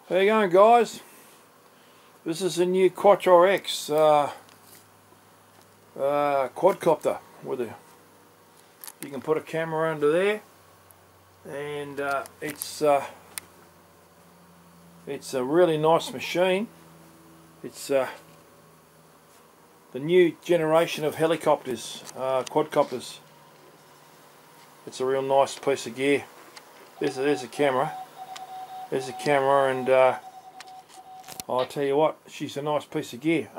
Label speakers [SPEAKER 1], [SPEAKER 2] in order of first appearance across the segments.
[SPEAKER 1] How you going, guys? This is a new Quattro X quadcopter with a, you can put a camera under there, and it's a really nice machine. It's the new generation of helicopters, quadcopters. It's a real nice piece of gear. There's a camera. There's a camera, and I'll tell you what, she's a nice piece of gear.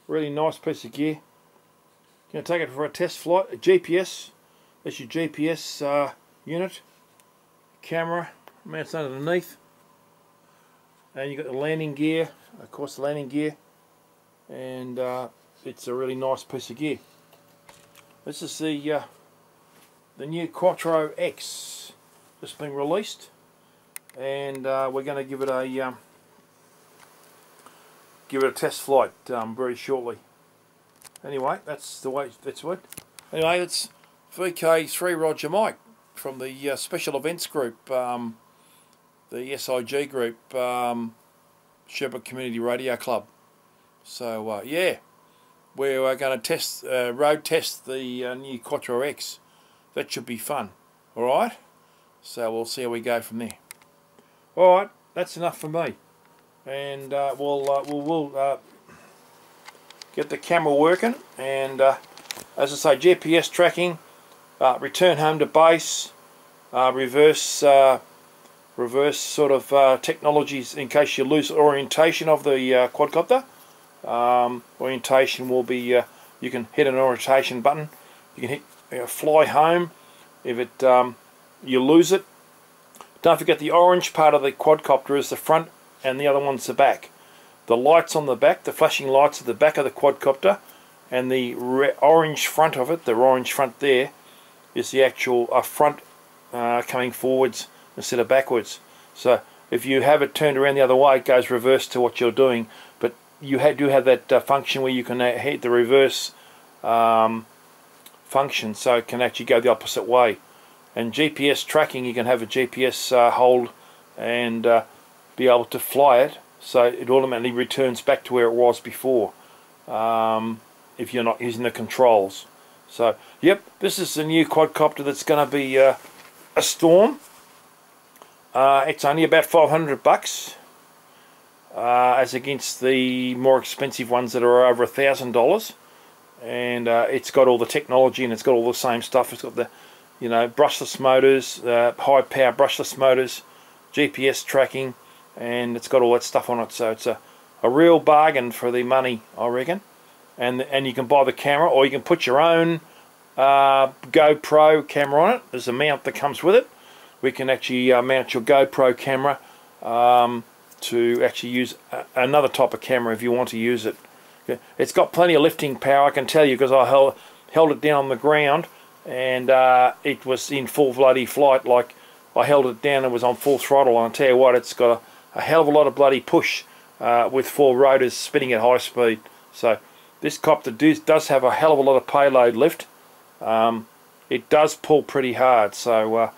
[SPEAKER 1] Really nice piece of gear. Going to take it for a test flight. A GPS. That's your GPS unit. Camera mounts underneath, and you got the landing gear. Of course, the landing gear, and it's a really nice piece of gear. This is the new Quattro X, just been released, and we're going to give it a test flight very shortly. Anyway, that's the way. That's what. Anyway, it's VK3 Roger Mike from the Special Events Group, the SIG group, Shepherd Community Radio Club. So yeah, we're going to test road test the new Quattro X. That should be fun. All right. So we'll see how we go from there. All right, that's enough for me, and we'll get the camera working, and as I say, GPS tracking, return home to base, reverse sort of technologies in case you lose orientation of the quadcopter. Orientation will be you can hit an orientation button. You can hit fly home if it you lose it. Don't forget, the orange part of the quadcopter is the front, and the other one's the back. The lights on the back, the flashing lights at the back of the quadcopter, and the orange front of it, the orange front there, is the actual front coming forwards instead of backwards. So if you have it turned around the other way, it goes reverse to what you're doing. But you do have that function where you can hit the reverse function, so it can actually go the opposite way. And GPS tracking, you can have a GPS hold and be able to fly it, so it automatically returns back to where it was before, if you're not using the controls. So yep, this is the new quadcopter that's going to be a storm. It's only about $500 as against the more expensive ones that are over $1,000, and it's got all the technology, and it's got all the same stuff. It's got the brushless motors, high power brushless motors, GPS tracking, and it's got all that stuff on it. So it's a real bargain for the money, I reckon. And you can buy the camera, or you can put your own GoPro camera on it. There's a mount that comes with it. We can actually mount your GoPro camera to actually use another type of camera if you want to use it. Okay. It's got plenty of lifting power, I can tell you, because I held it down on the ground, and it was in full bloody flight. Like, I held it down, it was on full throttle, and I'll tell you what, it's got a hell of a lot of bloody push with 4 rotors spinning at high speed. So this copter does have a hell of a lot of payload lift. It does pull pretty hard, so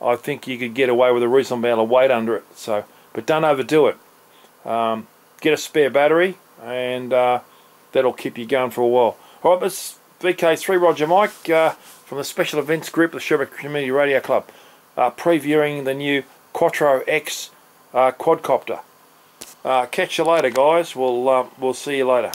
[SPEAKER 1] I think you could get away with a reasonable amount of weight under it. So, but don't overdo it. Get a spare battery, and that'll keep you going for a while. Alright, this VK3 Roger Mike from the Special Events Group, the Shepherd Community Radio Club, previewing the new Quattro X quadcopter. Catch you later, guys. We'll see you later.